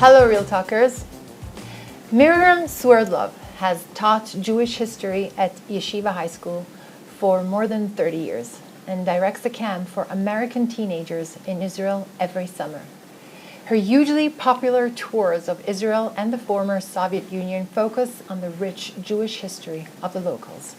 Hello, Real Talkers. Miryam Swerdlov has taught Jewish history at Yeshiva High School for more than 30 years and directs a camp for American teenagers in Israel every summer. Her hugely popular tours of Israel and the former Soviet Union focus on the rich Jewish history of the locals.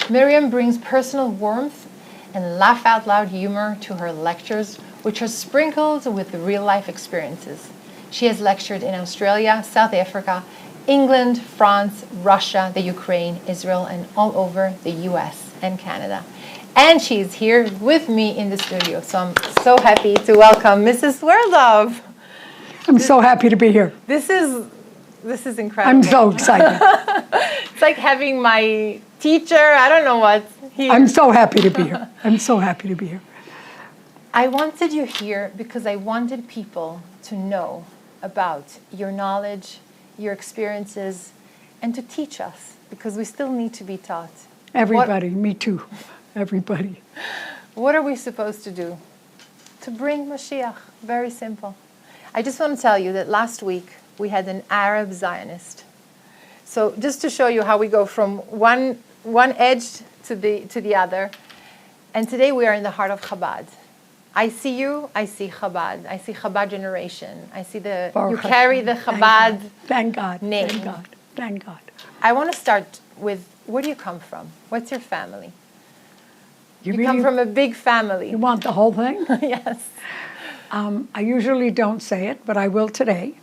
Miriam brings personal warmth and laugh-out-loud humor to her lectures, which are sprinkled with real-life experiences. She has lectured in Australia, South Africa, England, France, Russia, the Ukraine, Israel, and all over the US and Canada. And she's here with me in the studio. So I'm so happy to welcome Mrs. Swerdlov. I'm so happy to be here. This is incredible. I'm so excited. It's like having my teacher, I don't know what, here. I'm so happy to be here. I'm so happy to be here. I wanted you here because I wanted people to know about your knowledge, your experiences, and to teach us, because we still need to be taught. Everybody, me too. Everybody. What are we supposed to do? To bring Mashiach. Very simple. I just want to tell you that last week we had an Arab Zionist. So just to show you how we go from one edge to the other. And today we are in the heart of Chabad. I see you, I see Chabad. I see Chabad generation. I see you carry the Chabad Thank God. name. Thank God. Thank God. I want to start with, where do you come from? What's your family? You really come from a big family. You want the whole thing? Yes. I usually don't say it, but I will today.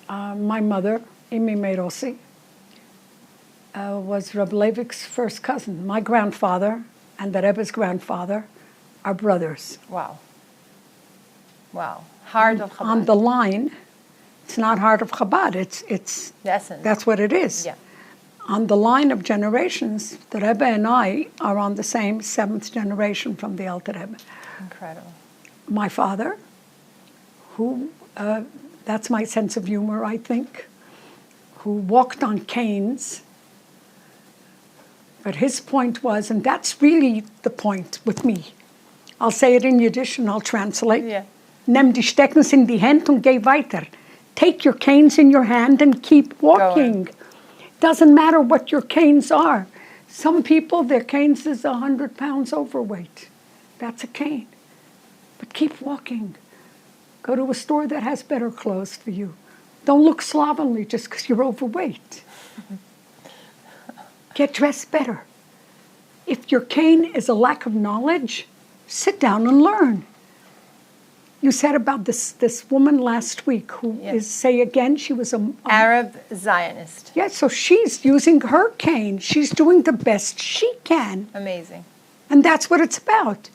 My mother, Imi Meirosi, was Rebbe Leivik's first cousin. My grandfather and the Rebbe's grandfather are brothers. Wow. Wow. Heart of Chabad. On the line, it's not heart of Chabad, it's The essence. that's what it is. Yeah. On the line of generations, the Rebbe and I are on the same 7th generation from the Alter Rebbe. Incredible. My father, who, that's my sense of humor, I think, who walked on canes. But his point was, and that's really the point with me. I'll say it in Yiddish and I'll translate. Yeah. Nimm die Steckens in die Hand und geh weiter. Take your canes in your hand and keep walking. Doesn't matter what your canes are. Some people, their canes is 100 pounds overweight. That's a cane. But keep walking. Go to a store that has better clothes for you. Don't look slovenly just because you're overweight. Get dressed better. If your cane is a lack of knowledge, sit down and learn. You said about this woman last week who is, say again, she was a Arab Zionist. Yeah, so she's using her cane. She's doing the best she can. Amazing. And that's what it's about.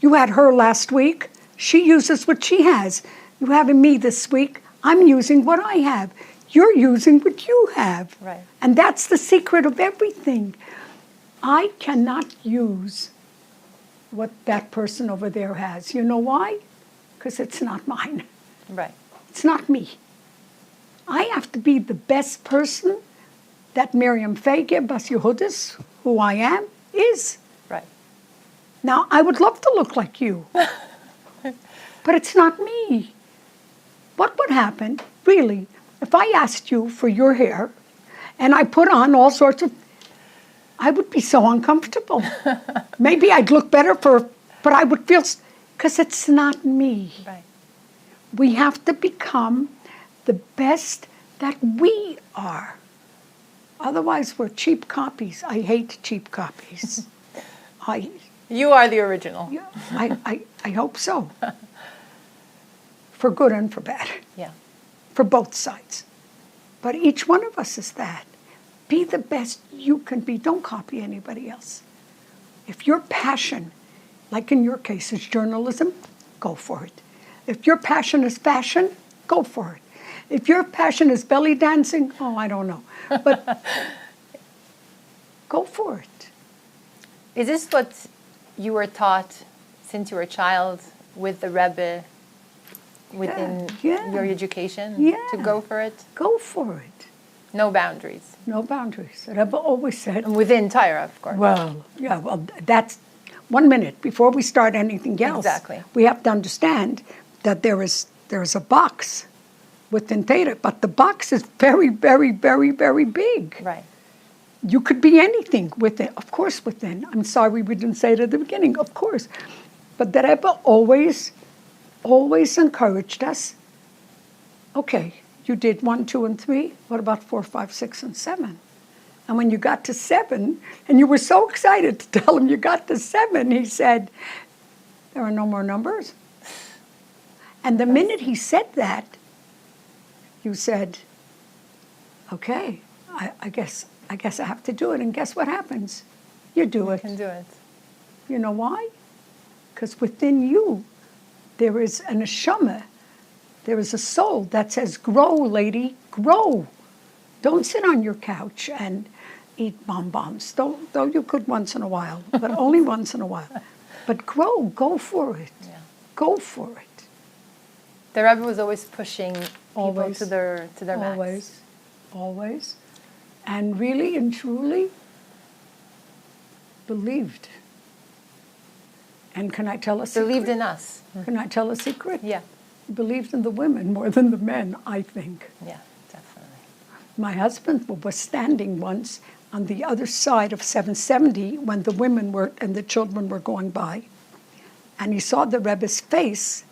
You had her last week. She uses what she has. You having me this week. I'm using what I have. You're using what you have. Right. And that's the secret of everything. I cannot use what that person over there has. You know why? Because it's not mine. Right. It's not me. I have to be the best person that Miriam Fege Bas Yehudis, who I am, is. Right. Now, I would love to look like you, but it's not me. What would happen, really, if I asked you for your hair and I put on all sorts of, I would be so uncomfortable. Maybe I'd look better but I would feel, because it's not me. Right. We have to become the best that we are. Otherwise, we're cheap copies. I hate cheap copies. You are the original. Yeah, I hope so. For good and for bad. Yeah. For both sides. But each one of us is that. Be the best you can be. Don't copy anybody else. If your passion, like in your case, is journalism, go for it. If your passion is fashion, go for it. If your passion is belly dancing, oh, I don't know. But go for it. Is this what you were taught since you were a child with the Rebbe within your education? Yeah. To go for it? Go for it. No boundaries. No boundaries. Rebbe always said. And within Torah, of course. Well, yeah, well, that's 1 minute before we start anything else. Exactly. We have to understand that there is a box within Torah, but the box is very, very, very, very big. Right. You could be anything within, of course within. I'm sorry we didn't say it at the beginning, of course. But the Rebbe always encouraged us. Okay, you did 1, 2, and 3. What about 4, 5, 6, and 7? And when you got to 7, and you were so excited to tell him you got to 7, he said, there are no more numbers. And the minute he said that, you said, okay, I guess I have to do it. And guess what happens? You do it. You can do it. You know why? Because within you, there is an neshama. There is a soul that says, grow, lady, grow. Don't sit on your couch and eat bonbons. Though you could once in a while, but only once in a while. But grow, go for it. Yeah. Go for it. The Rebbe was always pushing people Always. to their max. Always. And really and truly believed. And can I tell a secret? Believed in us. Can I tell a secret? Yeah. He believed in the women more than the men, I think. Yeah, definitely. My husband was standing once on the other side of 770 when the women were and the children were going by. And he saw the Rebbe's face,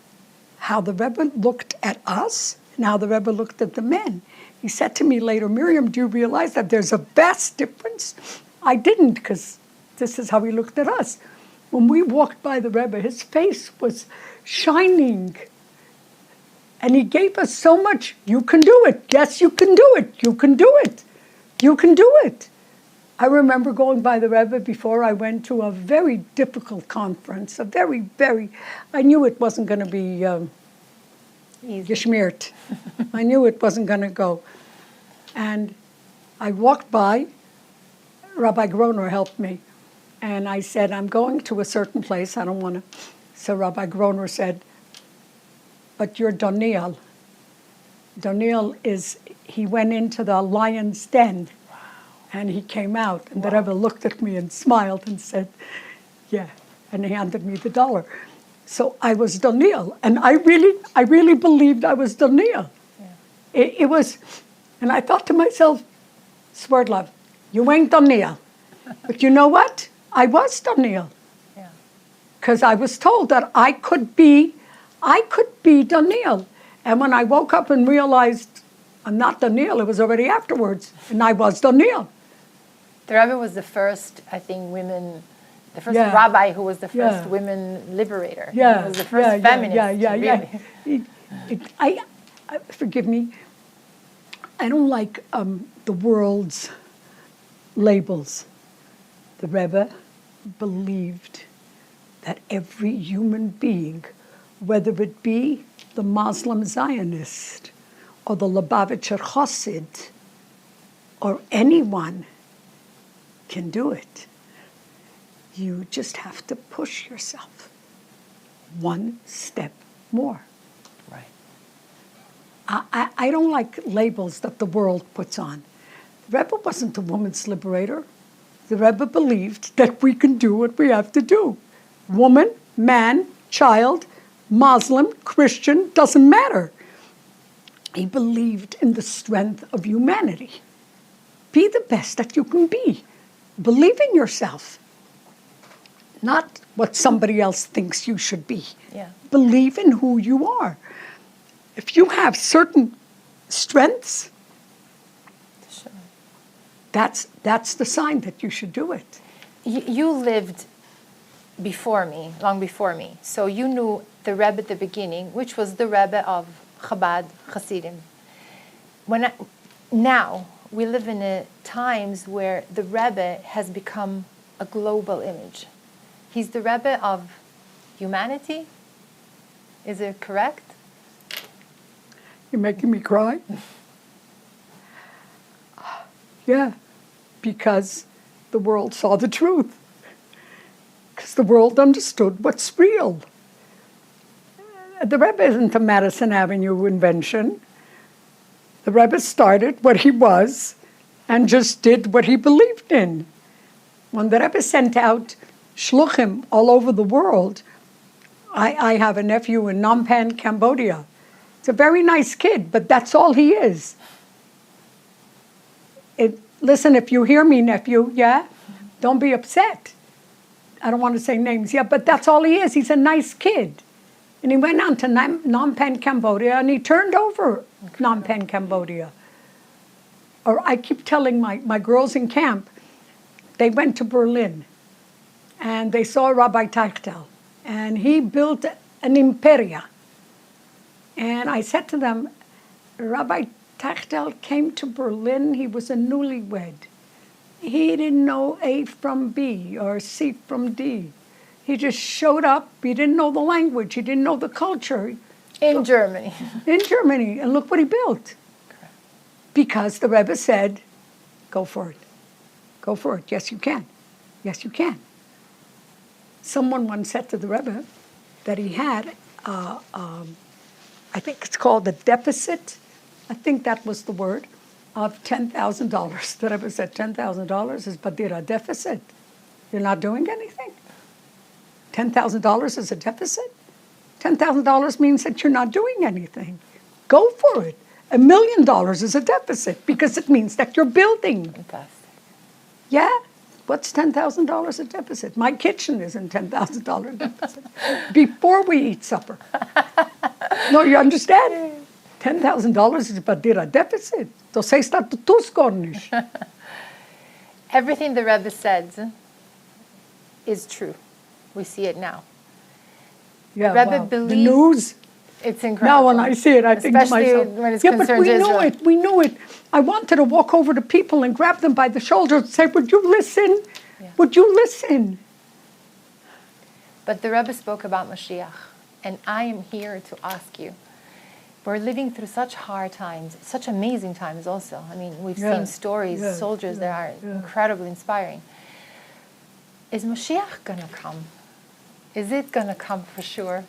how the Rebbe looked at us and how the Rebbe looked at the men. He said to me later, Miriam, do you realize that there's a vast difference? I didn't, because this is how he looked at us. When we walked by the Rebbe, his face was shining. And he gave us so much, you can do it. Yes, you can do it. You can do it. You can do it. I remember going by the Rebbe before I went to a very difficult conference, I knew it wasn't going to be geschmiert. I knew it wasn't going to go. And I walked by, Rabbi Groner helped me, and I said, I'm going to a certain place, I don't want to. So Rabbi Groner said, but you're Daniel. Daniel he went into the lion's den. Wow. And he came out, and the Rebbe looked at me and smiled and said, yeah, and he handed me the $1. So I was Daniel, and I really believed I was Daniel. Yeah. It was, and I thought to myself, Swerdlov, you ain't Daniel. But you know what? I was Daniel. Yeah. Because I was told that I could be Daniel. And when I woke up and realized I'm not Daniel, it was already afterwards, and I was Daniel. The Rebbe was the first, I think, the first rabbi who was the first women liberator. Yeah. He was the first feminist. Really. Forgive me, I don't like the world's labels. The Rebbe believed that every human being, whether it be the Muslim Zionist or the Lubavitcher Chassid or anyone, can do it. You just have to push yourself one step more. Right. I don't like labels that the world puts on. The Rebbe wasn't a woman's liberator. The Rebbe believed that we can do what we have to do. Woman, man, child, Muslim, Christian, doesn't matter. He believed in the strength of humanity. Be the best that you can be. Believe in yourself. Not what somebody else thinks you should be. Yeah. Believe in who you are. If you have certain strengths, Sure. that's the sign that you should do it. You lived before me, long before me. So you knew the Rebbe at the beginning, which was the Rebbe of Chabad Hasidim. Now we live in times where the Rebbe has become a global image. He's the Rebbe of humanity. Is it correct? You're making me cry? Yeah, because the world saw the truth. Because the world understood what's real. The Rebbe isn't a Madison Avenue invention. The Rebbe started what he was and just did what he believed in. When the Rebbe sent out shluchim all over the world, I have a nephew in Phnom Penh, Cambodia. He's a very nice kid, but that's all he is. Listen, if you hear me, nephew, yeah? Don't be upset. I don't want to say names, yeah, but that's all he is. He's a nice kid. And he went on to Phnom Penh, Cambodia, and he turned over Phnom Penh, Cambodia. Or I keep telling my girls in camp, they went to Berlin, and they saw Rabbi Teichtel, and he built an imperia. And I said to them, Rabbi Teichtel came to Berlin, he was a newlywed. He didn't know A from B or C from D. He just showed up, he didn't know the language, he didn't know the culture. In Germany. In Germany, and look what he built. Because the Rebbe said, go for it. Go for it. Yes, you can. Yes, you can. Someone once said to the Rebbe that he had, I think it's called a deficit. I think that was the word, of $10,000. The Rebbe said $10,000 is badira deficit. You're not doing anything. $10,000 is a deficit. $10,000 means that you're not doing anything. Go for it. $1 million is a deficit because it means that you're building. Fantastic. Yeah? What's $10,000 a deficit? My kitchen is in $10,000 deficit before we eat supper. No, you understand? $10,000 is a deficit. So say start to tuscornish. Everything the Rebbe said is true. We see it now. Yeah, Rebbe wow. believes the news. It's incredible. Now when I see it, I think to myself, especially when it's yeah, but concerned we Israel. knew it. We knew it. I wanted to walk over to people and grab them by the shoulders and say, would you listen? Yeah. Would you listen? But the Rebbe spoke about Mashiach, and I am here to ask you. We're living through such hard times, such amazing times also. I mean, we've seen stories, soldiers that are incredibly inspiring. Is Mashiach going to come? Is it going to come for sure?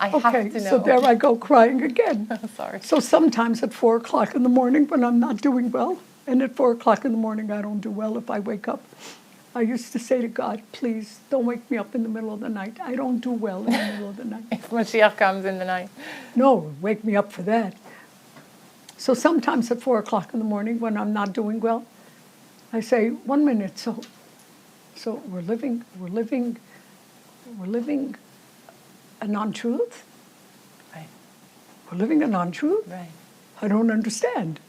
I have to know. So there I go crying again. Sorry. So sometimes at 4 o'clock in the morning when I'm not doing well, and at 4 o'clock in the morning I don't do well if I wake up, I used to say to God, please don't wake me up in the middle of the night. I don't do well in the middle of the night. If Mashiach comes in the night. No, wake me up for that. So sometimes at 4 o'clock in the morning when I'm not doing well, I say, 1 minute, so we're living a non-truth? Right. We're living a non-truth? Right. I don't understand.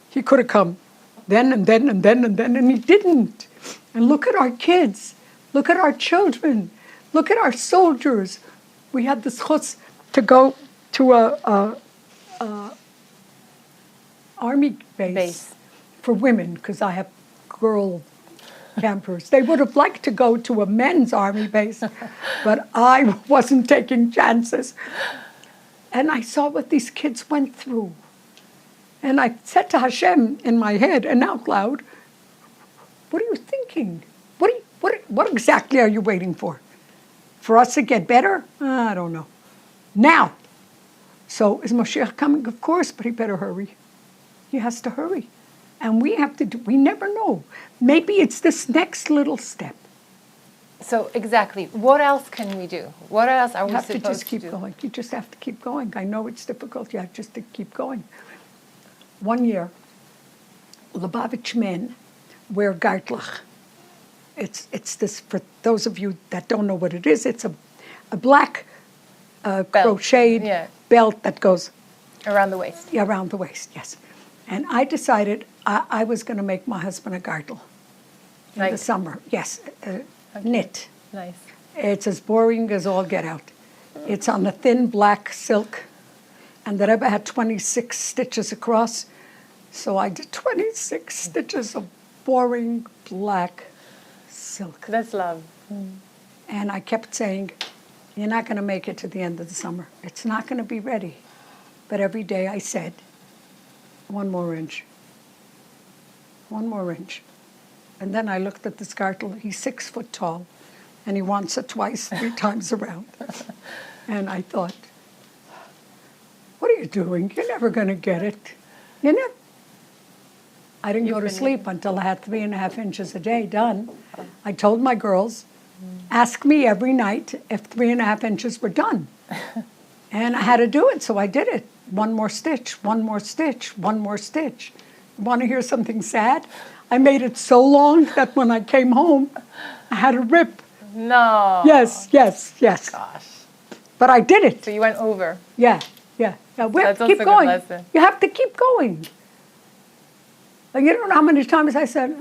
He could have come then and then and then and then, and he didn't. And look at our kids. Look at our children. Look at our soldiers. We had the schutz to go to a army base for women, because I have girl campers. They would have liked to go to a men's army base, but I wasn't taking chances. And I saw what these kids went through. And I said to Hashem in my head and out loud, what are you thinking? What exactly are you waiting for? For us to get better? I don't know. Now. So is Moshiach coming? Of course, but he better hurry. He has to hurry. And we have to do, we never know. Maybe it's this next little step. So exactly, what else can we do? What else are we supposed to do? You have to just keep going. You just have to keep going. I know it's difficult. You have just to keep going. 1 year, Lubavitch men wear gartlach. It's this, for those of you that don't know what it is, it's a black crocheted belt that goes around the waist. Yeah, around the waist, yes. And I decided I was going to make my husband a gartel in the summer. Yes, knit. Nice. It's as boring as all get out. It's on a thin black silk, and the Rebbe had 26 stitches across, so I did 26 stitches of boring black silk. That's love. And I kept saying, you're not going to make it to the end of the summer. It's not going to be ready. But every day I said, 1 more inch. 1 more inch. And then I looked at this gartel. He's 6 foot tall, and he wants it twice, 3 times around. And I thought, what are you doing? You're never going to get it. You know? I didn't go to sleep until I had 3.5 inches a day done. I told my girls, ask me every night if 3.5 inches were done. And I had to do it, so I did it. one more stitch, one more stitch, one more stitch. You want to hear something sad? I made it so long that when I came home, I had a rip. No. Yes, yes, yes. Gosh. But I did it. So you went over. Yeah, yeah. Yeah, we have That's to keep also a good going. lesson. You have to keep going. Like, you don't know how many times I said,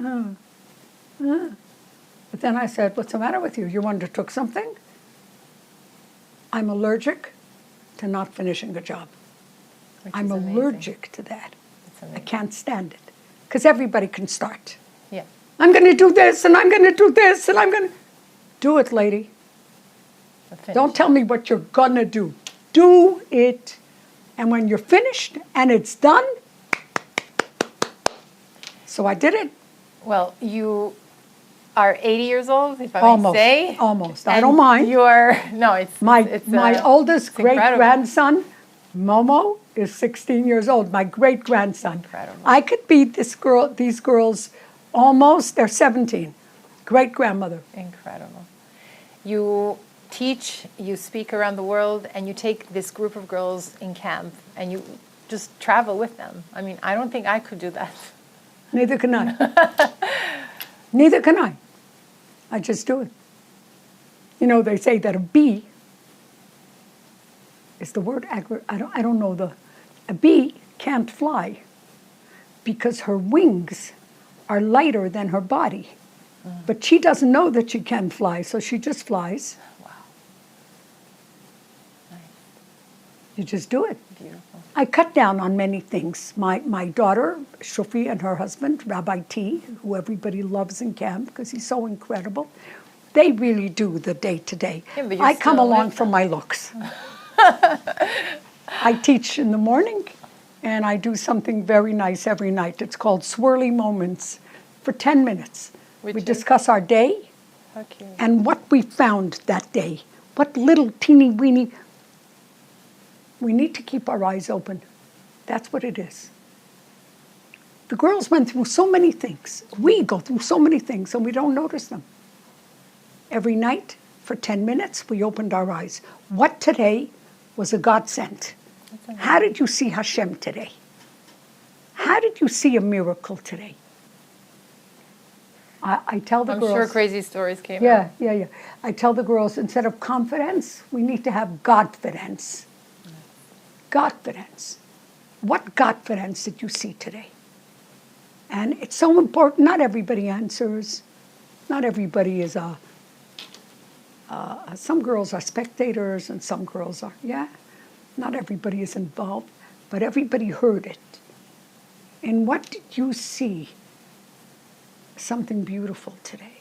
But then I said, what's the matter with you? You undertook something? I'm allergic to not finishing a job. Which I'm is amazing. allergic to that. It's I amazing. can't stand it. Because everybody can start. Yeah. I'm going to do this, and I'm going to do this, and I'm going to... Do it, lady. Finish. Don't tell me what you're going to do. Do it. And when you're finished and it's done... So I did it. Well, you are 80 years old, if I Almost. may say. Almost. I And don't mind. You're... No, it's... My oldest it's incredible. great-grandson, Momo, is 16 years old. My great-grandson. Incredible. I could beat these girls almost, they're 17. Great-grandmother. Incredible. You teach, you speak around the world, and you take this group of girls in camp, and you just travel with them. I mean, I don't think I could do that. Neither can I. Neither can I. I just do it. You know, they say that a bee is the word I don't know a bee can't fly because her wings are lighter than her body. But she doesn't know that she can fly, so she just flies. Wow. Nice. You just do it. Beautiful. I cut down on many things. My daughter, Shufi, and her husband, Rabbi T, who everybody loves in camp because he's so incredible, they really do the day-to-day. Yeah, but you're I come still along with for them. my looks. I teach in the morning, and I do something very nice every night. It's called Swirly Moments for 10 minutes. Which we is? discuss our day Okay. and what we found that day. What little teeny-weeny... We need to keep our eyes open. That's what it is. The girls went through so many things. We go through so many things, and we don't notice them. Every night, for 10 minutes, we opened our eyes. What today was a godsend? How did you see Hashem today? How did you see a miracle today? I tell the I'm girls... sure crazy stories came Yeah, out. yeah. I tell the girls, instead of confidence, we need to have Godfidence. Godfidence. What Godfidence did you see today? And it's so important. Not everybody answers. Not everybody is some girls are spectators and some girls are, not everybody is involved, but everybody heard it. And what did you see? Something beautiful today.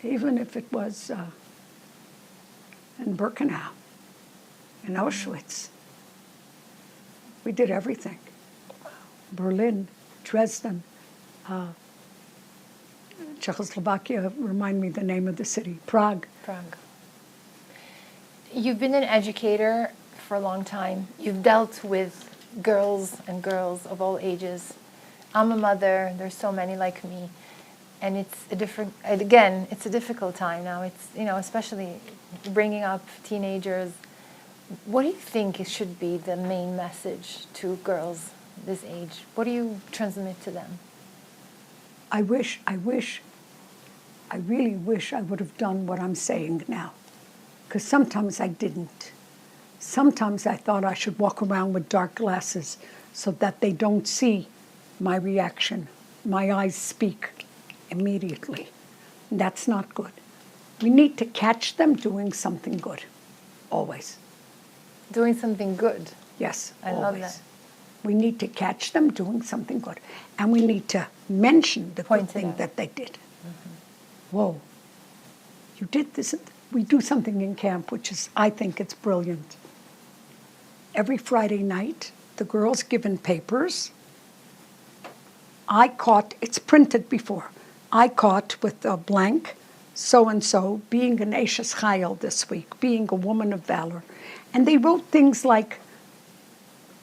Even if it was in Birkenau, in Auschwitz. We did everything. Berlin, Dresden, Czechoslovakia, remind me the name of the city, Prague. Prague. You've been an educator for a long time. You've dealt with girls and girls of all ages. I'm a mother, there's so many like me. And it's a difficult time now. It's, especially bringing up teenagers. What do you think it should be the main message to girls this age? What do you transmit to them? I really wish I would have done what I'm saying now. Because sometimes I didn't. Sometimes I thought I should walk around with dark glasses so that they don't see my reaction. My eyes speak immediately. That's not good. We need to catch them doing something good. Always. Doing something good. Yes, I always. love that. We need to catch them doing something good. And we need to mention the Point good it thing out. that they did. Whoa, you did this. We do something in camp, which is, I think it's brilliant. Every Friday night, the girls given papers. It's printed before. I caught with a blank, so-and-so, being an Eshes Chayil this week, being a woman of valor. And they wrote things like,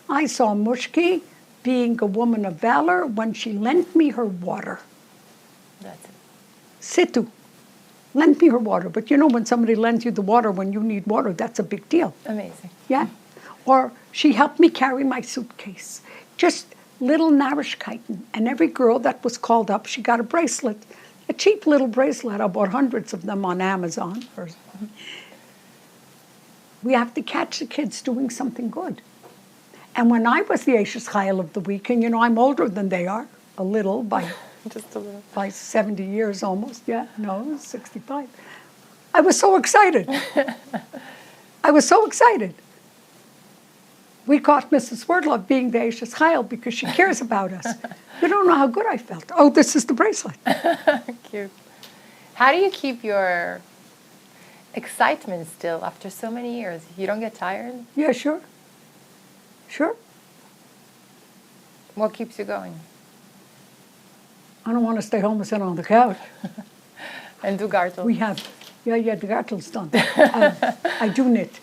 I saw Mushki being a woman of valor when she lent me her water. That's it. Situ. Lend me her water. But when somebody lends you the water when you need water, that's a big deal. Amazing. Yeah? Or she helped me carry my suitcase. Just little Narishkeiten. And every girl that was called up, she got a bracelet. A cheap little bracelet. I bought hundreds of them on Amazon. We have to catch the kids doing something good. And when I was the Eishes Chayil of the week, and I'm older than they are, a little, Just a little. by 70 years almost, 65. I was so excited. I was so excited. We caught Mrs. Swerdlov being the Eishes Chayil because she cares about us. You don't know how good I felt. Oh, this is the bracelet. Cute. How do you keep your excitement still after so many years? You don't get tired? Yeah, sure. Sure. What keeps you going? I don't want to stay home and sit on the couch. And do gartel? We have, the gartel's done. I do knit.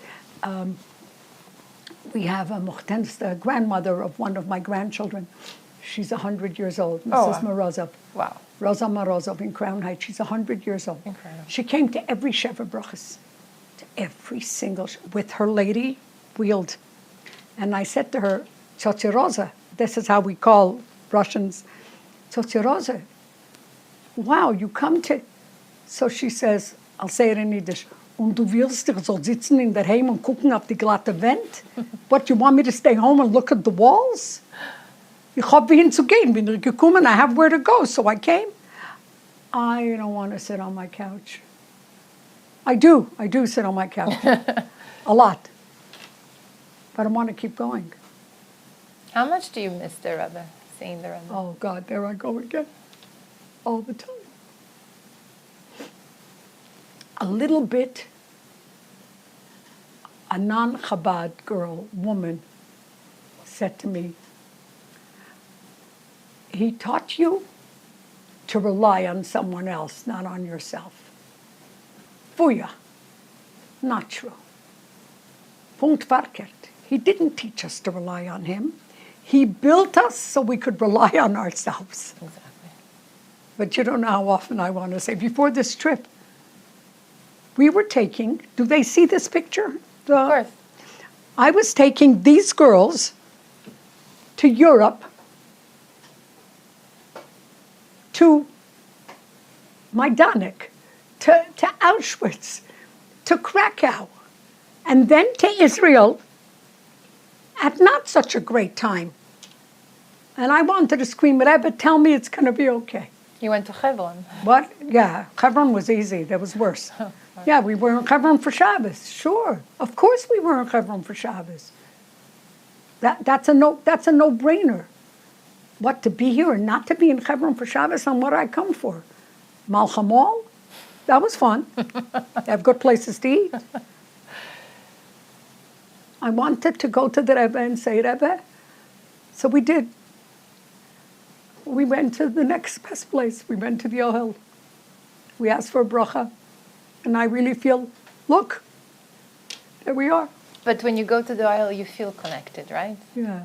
We have a Mochtens, the grandmother of one of my grandchildren. She's 100 years old, Mrs. Morozov. Wow. Rosa Morozov in Crown Heights. She's 100 years old. Incredible. She came to every Sheva Brachas, to every single, with her lady wheeled. And I said to her, Totya Rosa, this is how we call Russians, Totya Rosa, wow, you come to... So she says, I'll say it in Yiddish, und du willst dich so sitzen in der Heim und gucken auf die glatte Wand? What, you want me to stay home and look at the walls? Ich hab wohin zu gehen, bin ich gekommen, I have where to go, so I came. I don't want to sit on my couch. I do sit on my couch, a lot. But I want to keep going. How much do you miss the Rebbe, seeing the Rebbe? Oh God, there I go again, all the time. A little bit, a non-Chabad girl, woman, said to me, he taught you to rely on someone else, not on yourself. Fuya, not true. Punkt verkehrt. He didn't teach us to rely on him. He built us so we could rely on ourselves. Exactly. But you don't know how often I want to say, before this trip, we were taking, do they see this picture? Of course. I was taking these girls to Europe, to Majdanek, to Auschwitz, to Krakow, and then to Israel at not such a great time. And I wanted to scream, Rebbe, tell me it's going to be okay. You went to Hebron. What? Yeah, Hebron was easy. That was worse. Yeah, we were in Hebron for Shabbos. Sure, of course we were in Hebron for Shabbos. That's a no-brainer. What, to be here and not to be in Hebron for Shabbos? And what I come for? Malchamol? That was fun. They have good places to eat. I wanted to go to the Rebbe and say, Rebbe. So we did. We went to the next best place. We went to the Ohel. We asked for a bracha. And I really feel, look, there we are. But when you go to the oil, you feel connected, right? Yeah,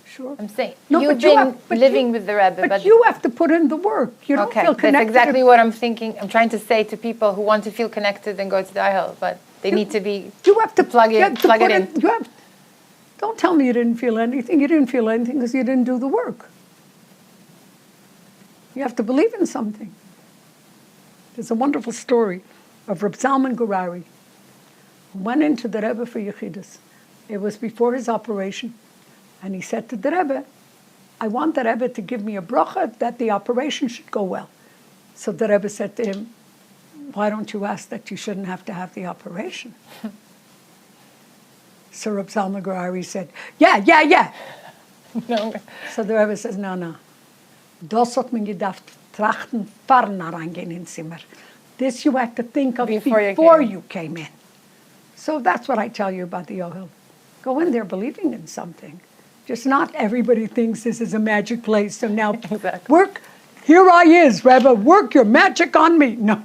sure. I'm saying, No, you've but you been have- but living you- with the Rebbe. But you have to put in the work. You don't Okay, feel that's connected. exactly what I'm thinking. I'm trying to say to people who want to feel connected and go to the oil, but they need to be You have to plug you it, have to plug it put in. You have, don't tell me you didn't feel anything. You didn't feel anything because you didn't do the work. You have to believe in something. There's a wonderful story of Reb Zalman Gurari, who went into the Rebbe for Yechidus. It was before his operation. And he said to the Rebbe, I want the Rebbe to give me a bracha that the operation should go well. So the Rebbe said to him, why don't you ask that you shouldn't have to have the operation? So Reb Zalman Gurari said, yeah. No. So the Rebbe says, no. Das hat man gedacht, trachten fahren reingehen ins Zimmer. This you had to think of before you came in. So that's what I tell you about the Ohel. Go in there believing in something. Just not everybody thinks this is a magic place. So now Exactly. work, here I is, Rebbe, work your magic on me. No.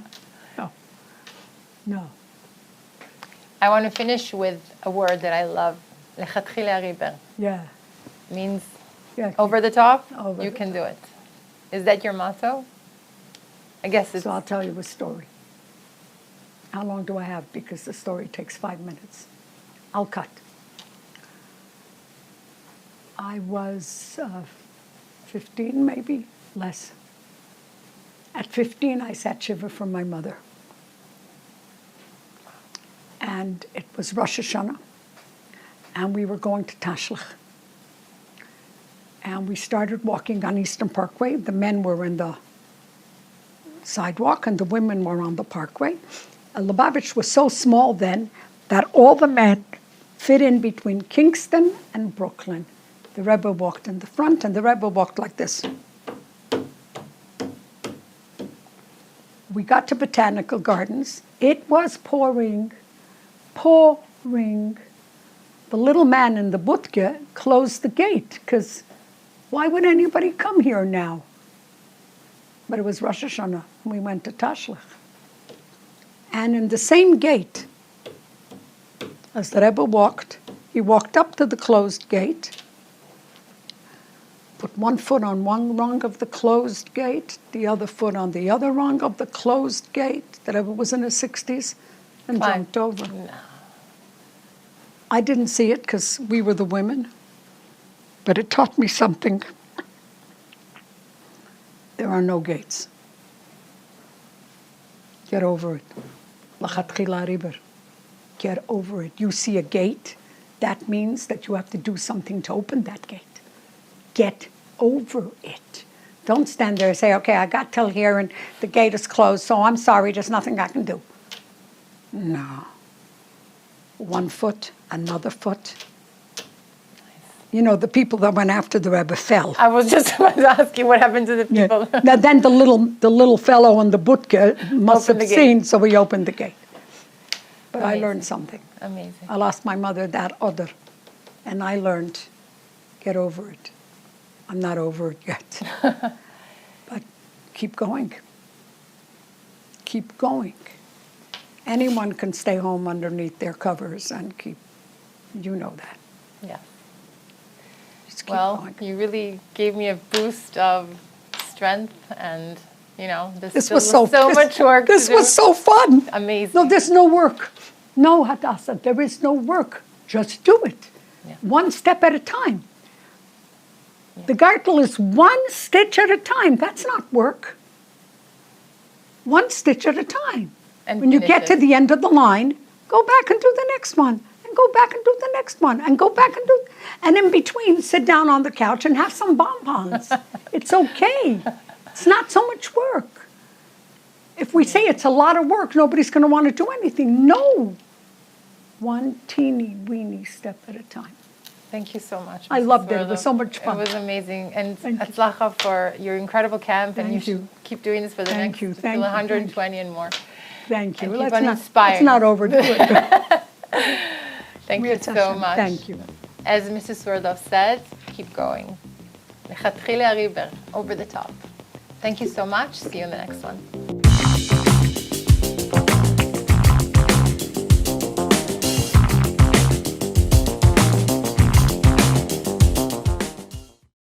I want to finish with a word that I love. Lechatchila riber. Yeah. Means Yeah. over the top, Over you the can do it. Is that your motto? I guess it's... So I'll tell you a story. How long do I have? Because the story takes 5 minutes. I'll cut. I was 15, maybe, less. At 15, I sat Shiva for my mother. And it was Rosh Hashanah. And we were going to Tashlich. And we started walking on Eastern Parkway. The men were in the sidewalk and the women were on the parkway. Lubavitch was so small then that all the men fit in between Kingston and Brooklyn. The Rebbe walked in the front and the Rebbe walked like this. We got to Botanical Gardens. It was pouring. The little man in the budke closed the gate because why would anybody come here now? But it was Rosh Hashanah. We went to Tashlich. And in the same gate, as the Rebbe walked, he walked up to the closed gate, put one foot on one rung of the closed gate, the other foot on the other rung of the closed gate. The Rebbe was in his 60s and jumped over. No. I didn't see it because we were the women, but it taught me something. There are no gates. Get over it. Lachatchila riber. Get over it. You see a gate, that means that you have to do something to open that gate. Get over it. Don't stand there and say, okay, I got till here and the gate is closed, so I'm sorry, there's nothing I can do. No. One foot, another foot. You know, the people that went after the Rebbe fell. I was just about to ask you what happened to the people. Yeah. Now, then the little fellow in the budke must have seen, so we opened the gate. But Amazing. I learned something. Amazing. I lost my mother that other, and I learned, get over it. I'm not over it yet. But keep going. Keep going. Anyone can stay home underneath their covers and keep, you know that. Yeah. Just keep Well, going. you really gave me a boost of strength and, you know, This still was so much work This to do. was so fun. Amazing. No, there's no work. No, Hadassah, there is no work. Just do it. Yeah. One step at a time. The gartel is one stitch at a time. That's not work. One stitch at a time. And when you finish get to it. the end of the line, go back and do the next one. And go back and do the next one. And go back and do... And in between, sit down on the couch and have some bonbons. It's okay. It's not so much work. If we say it's a lot of work, nobody's going to want to do anything. No. One teeny weeny step at a time. Thank you so much. I Mrs. loved it. It was Swerdlov. so much fun. It was amazing. And Thank you. Atzlacha for your incredible camp. And you Thank should you. keep doing this for the Thank next you. Thank you. 120 and more. Thank you. And keep on Let's inspiring. not overdo it. Thank you so much. Thank you. As Mrs. Swerdlov said, keep going. Lechatchila riber, over the top. Thank you so much. See you in the next one.